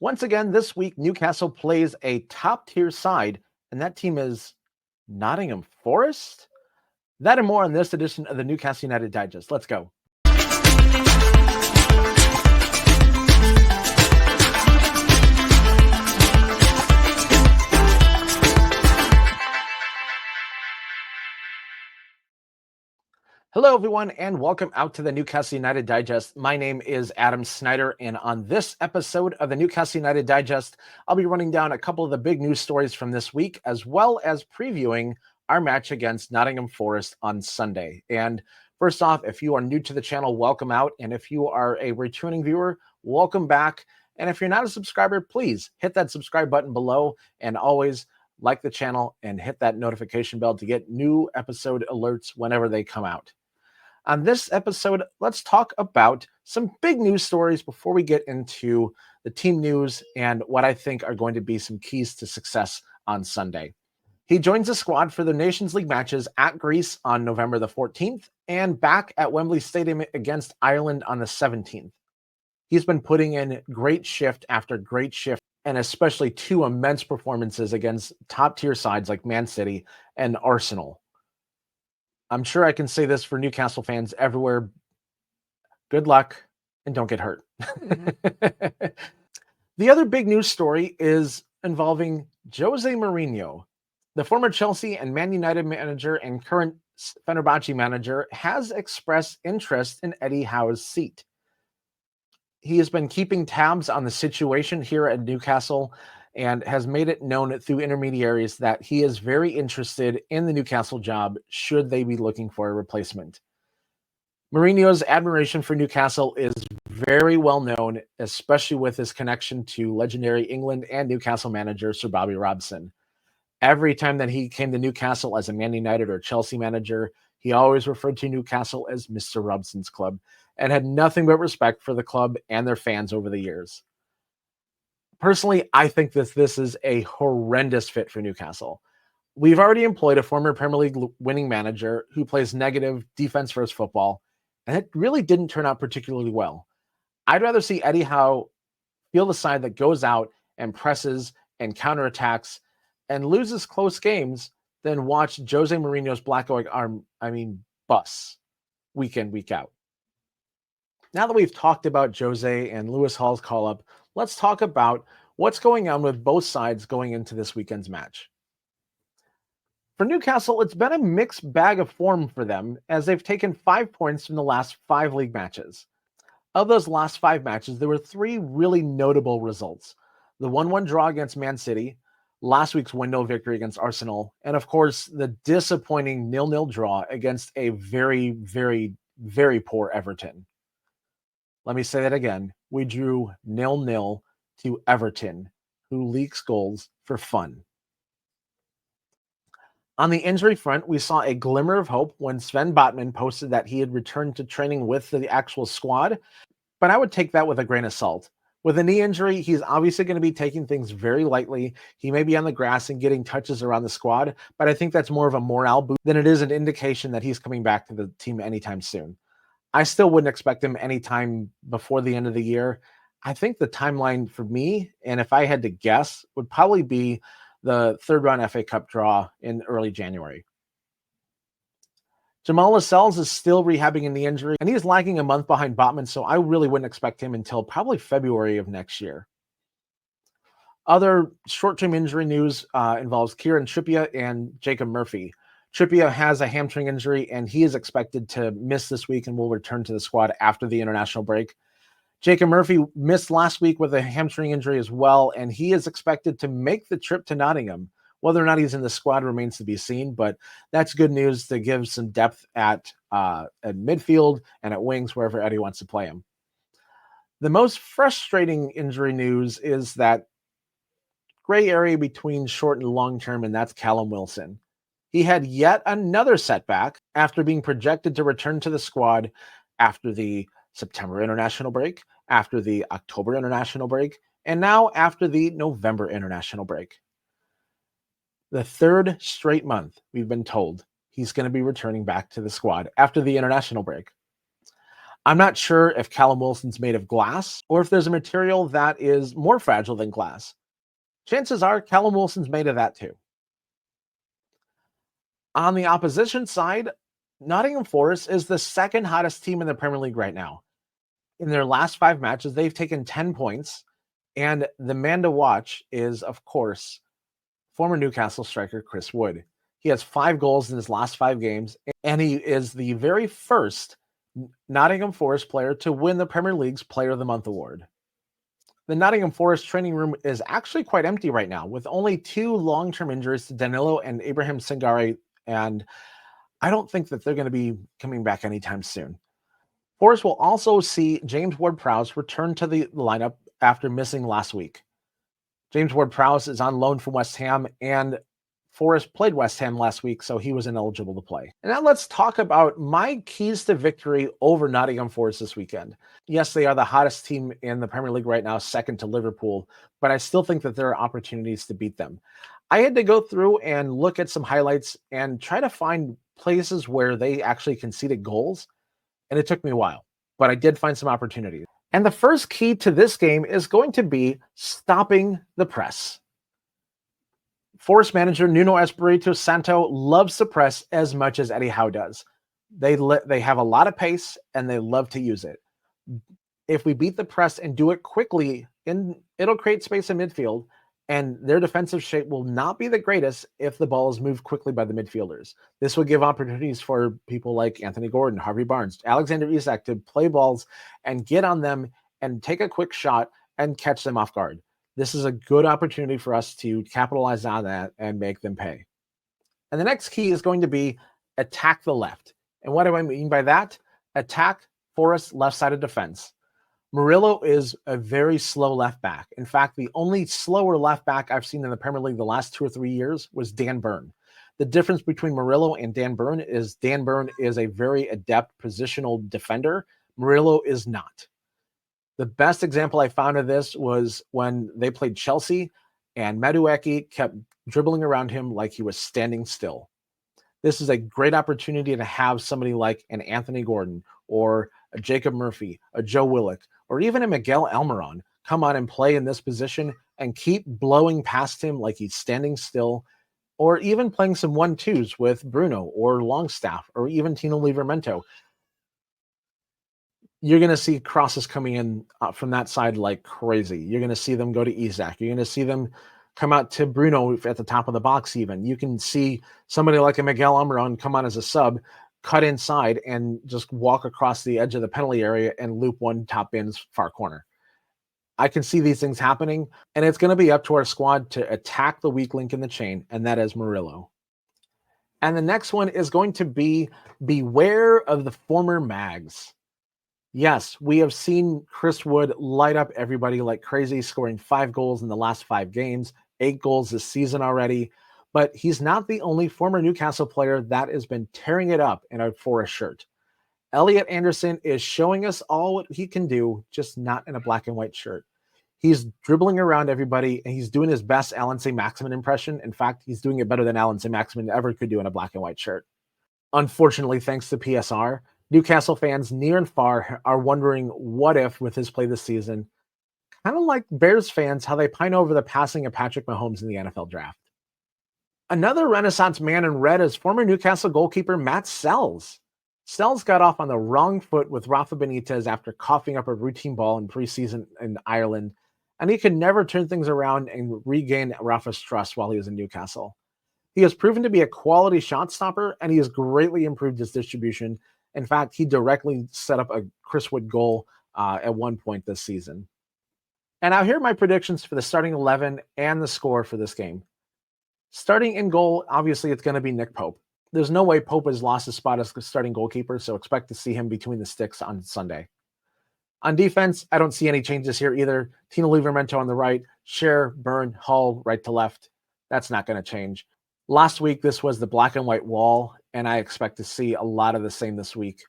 Once again, this week, Newcastle plays a top-tier side, and that team is Nottingham Forest? That and more on this edition of the Newcastle United Digest. Let's go. Hello, everyone, and welcome out to the Newcastle United Digest. My name is Adam Snyder, and on this episode of the Newcastle United Digest, I'll be running down a couple of the big news stories from this week, as well as previewing our match against Nottingham Forest on Sunday. And first off, if you are new to the channel, welcome out. And if you are a returning viewer, welcome back. And if you're not a subscriber, please hit that subscribe button below, and always like the channel and hit that notification bell to get new episode alerts whenever they come out. On this episode, let's talk about some big news stories before we get into the team news and what I think are going to be some keys to success on Sunday. He joins the squad for the Nations League matches at Greece on November the 14th and back at Wembley Stadium against Ireland on the 17th. He's been putting in great shift after great shift, and especially two immense performances against top-tier sides like Man City and Arsenal. I'm sure I can say this for Newcastle fans everywhere. Good luck and don't get hurt. The other big news story is involving Jose Mourinho. The former Chelsea and Man United manager and current Fenerbahce manager has expressed interest in Eddie Howe's seat. He has been keeping tabs on the situation here at Newcastle and has made it known through intermediaries that he is very interested in the Newcastle job should they be looking for a replacement. Mourinho's admiration for Newcastle is very well known, especially with his connection to legendary England and Newcastle manager Sir Bobby Robson. Every time that he came to Newcastle as a Man United or Chelsea manager, he always referred to Newcastle as Mr. Robson's club and had nothing but respect for the club and their fans over the years. Personally, I think this is a horrendous fit for Newcastle. We've already employed a former Premier League winning manager who plays negative defense-first football, and it really didn't turn out particularly well. I'd rather see Eddie Howe field a side that goes out and presses and counterattacks and loses close games than watch Jose Mourinho's black arm, bus week in, week out. Now that we've talked about Jose and Lewis Hall's call-up, let's talk about what's going on with both sides going into this weekend's match. For Newcastle, it's been a mixed bag of form for them as they've taken 5 points from the last 5 league matches. Of those last 5 matches, there were 3 really notable results. The 1-1 draw against Man City, last week's 1-0 victory against Arsenal, and of course, the disappointing 0-0 draw against a very, very, very poor Everton. Let me say that again. We drew 0-0 to Everton, who leaks goals for fun. On the injury front, we saw a glimmer of hope when Sven Botman posted that he had returned to training with the actual squad, but I would take that with a grain of salt. With a knee injury, he's obviously going to be taking things very lightly. He may be on the grass and getting touches around the squad, but I think that's more of a morale boost than it is an indication that he's coming back to the team anytime soon. I still wouldn't expect him anytime before the end of the year. I think the timeline for me, and if I had to guess, would probably be the third round FA Cup draw in early January. Jamal Lascelles is still rehabbing in the injury, and he's lagging a month behind Botman, so I really wouldn't expect him until probably February of next year. Other short-term injury news involves Kieran Trippier and Jacob Murphy. Trippier has a hamstring injury, and he is expected to miss this week and will return to the squad after the international break. Jacob Murphy missed last week with a hamstring injury as well, and he is expected to make the trip to Nottingham. Whether or not he's in the squad remains to be seen, but that's good news to give some depth at midfield and at wings, wherever Eddie wants to play him. The most frustrating injury news is that gray area between short and long term, and that's Callum Wilson. He had yet another setback after being projected to return to the squad after the September international break, after the October international break, and now after the November international break. The 3rd straight month, we've been told, he's going to be returning back to the squad after the international break. I'm not sure if Callum Wilson's made of glass or if there's a material that is more fragile than glass. Chances are Callum Wilson's made of that too. On the opposition side, Nottingham Forest is the second hottest team in the Premier League right now. In their last 5 matches, they've taken 10 points, and the man to watch is, of course, former Newcastle striker Chris Wood. He has 5 goals in his last 5 games, and he is the very first Nottingham Forest player to win the Premier League's Player of the Month award. The Nottingham Forest training room is actually quite empty right now, with only 2 long-term injuries to Danilo and Ibrahim Sangare, and I don't think that they're going to be coming back anytime soon. Forest will also see James Ward-Prowse return to the lineup after missing last week. James Ward-Prowse is on loan from West Ham, and Forest played West Ham last week, so he was ineligible to play. And now let's talk about my keys to victory over Nottingham Forest this weekend. Yes, they are the hottest team in the Premier League right now, second to Liverpool, but I still think that there are opportunities to beat them. I had to go through and look at some highlights and try to find places where they actually conceded goals, and it took me a while, but I did find some opportunities. And the first key to this game is going to be stopping the press. Forest manager Nuno Espirito Santo loves to press as much as Eddie Howe does. They have a lot of pace, and they love to use it. If we beat the press and do it quickly, it'll create space in midfield, and their defensive shape will not be the greatest if the ball is moved quickly by the midfielders. This will give opportunities for people like Anthony Gordon, Harvey Barnes, Alexander Isak to play balls and get on them and take a quick shot and catch them off guard. This is a good opportunity for us to capitalize on that and make them pay. And the next key is going to be attack the left. And what do I mean by that? Attack Forest's left-sided defense. Murillo is a very slow left back. In fact, the only slower left back I've seen in the Premier League the last 2 or 3 years was Dan Burn. The difference between Murillo and Dan Burn is a very adept positional defender. Murillo is not. The best example I found of this was when they played Chelsea and Madueke kept dribbling around him like he was standing still. This is a great opportunity to have somebody like an Anthony Gordon or a Jacob Murphy, a Joe Willock, or even a Miguel Almiron come on and play in this position and keep blowing past him like he's standing still, or even playing some 1-2s with Bruno or Longstaff or even Tino Livramento. You're going to see crosses coming in from that side like crazy. You're going to see them go to Isak. You're going to see them come out to Bruno at the top of the box even. You can see somebody like a Miguel Almiron come on as a sub, cut inside, and just walk across the edge of the penalty area and loop one top bin's far corner. I can see these things happening, and it's going to be up to our squad to attack the weak link in the chain, and that is Murillo. And the next one is going to be beware of the former Mags. Yes, we have seen Chris Wood light up everybody like crazy, scoring 5 goals in the last 5 games, 8 goals this season already. But he's not the only former Newcastle player that has been tearing it up in a Forest shirt. Elliot Anderson is showing us all what he can do, just not in a black and white shirt. He's dribbling around everybody, and he's doing his best Alan St. Maximin impression. In fact, he's doing it better than Alan St. Maximin ever could do in a black and white shirt. Unfortunately, thanks to PSR, Newcastle fans near and far are wondering what if with his play this season, kind of like Bears fans, how they pine over the passing of Patrick Mahomes in the NFL draft. Another Renaissance man in red is former Newcastle goalkeeper Matt Sells. Sells got off on the wrong foot with Rafa Benitez after coughing up a routine ball in preseason in Ireland, and he could never turn things around and regain Rafa's trust while he was in Newcastle. He has proven to be a quality shot stopper, and he has greatly improved his distribution. In fact, he directly set up a Chris Wood goal at one point this season. And now here are my predictions for the starting 11 and the score for this game. Starting in goal, obviously it's going to be Nick Pope. There's no way Pope has lost his spot as starting goalkeeper, so expect to see him between the sticks on Sunday. On defense, I don't see any changes here either. Tino Livramento on the right, Scher, Burn, Hull, right to left. That's not going to change. Last week, this was the black and white wall, and I expect to see a lot of the same this week.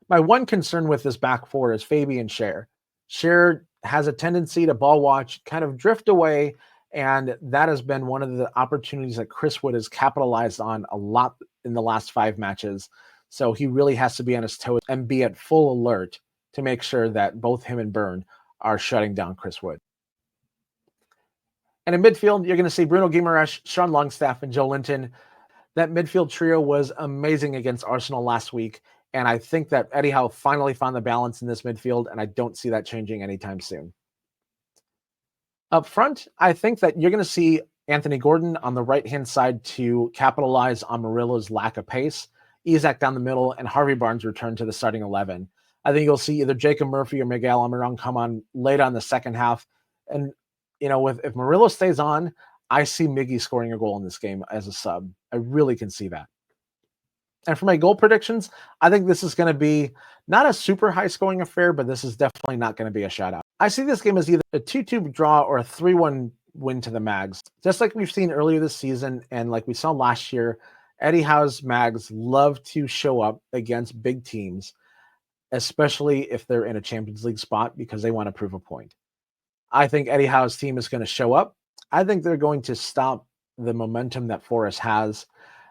My one concern with this back four is Fabian Scher. Scher has a tendency to ball watch, kind of drift away, and that has been one of the opportunities that Chris Wood has capitalized on a lot in the last 5 matches. So he really has to be on his toes and be at full alert to make sure that both him and Byrne are shutting down Chris Wood. And in midfield, you're going to see Bruno Guimaraes, Sean Longstaff, and Joe Linton. That midfield trio was amazing against Arsenal last week, and I think that Eddie Howe finally found the balance in this midfield, and I don't see that changing anytime soon. Up front, I think that you're going to see Anthony Gordon on the right-hand side to capitalize on Murillo's lack of pace, Isak down the middle, and Harvey Barnes return to the starting 11. I think you'll see either Jacob Murphy or Miguel Almiron come on late on the second half. And, if Murillo stays on, I see Miggy scoring a goal in this game as a sub. I really can see that. And for my goal predictions, I think this is going to be not a super high-scoring affair, but this is definitely not going to be a shutout. I see this game as either a 2-2 draw or a 3-1 win to the Mags. Just like we've seen earlier this season and like we saw last year, Eddie Howe's Mags love to show up against big teams, especially if they're in a Champions League spot because they want to prove a point. I think Eddie Howe's team is going to show up. I think they're going to stop the momentum that Forest has,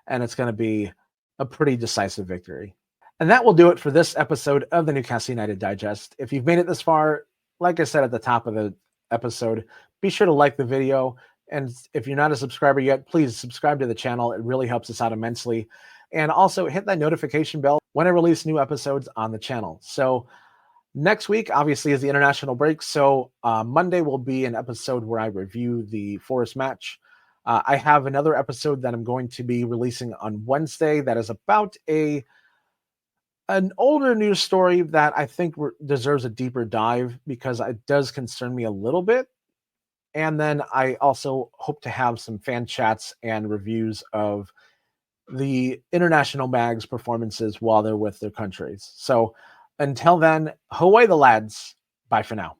and it's going to be a pretty decisive victory. And that will do it for this episode of the Newcastle United Digest. If you've made it this far, like I said at the top of the episode, be sure to like the video. And if you're not a subscriber yet, please subscribe to the channel. It really helps us out immensely. And also hit that notification bell when I release new episodes on the channel. So next week, obviously, is the international break. So Monday will be an episode where I review the Forest match. I have another episode that I'm going to be releasing on Wednesday that is about an older news story that I think deserves a deeper dive because it does concern me a little bit. And then I also hope to have some fan chats and reviews of the international Mags performances while they're with their countries. So until then, ho away the lads. Bye for now.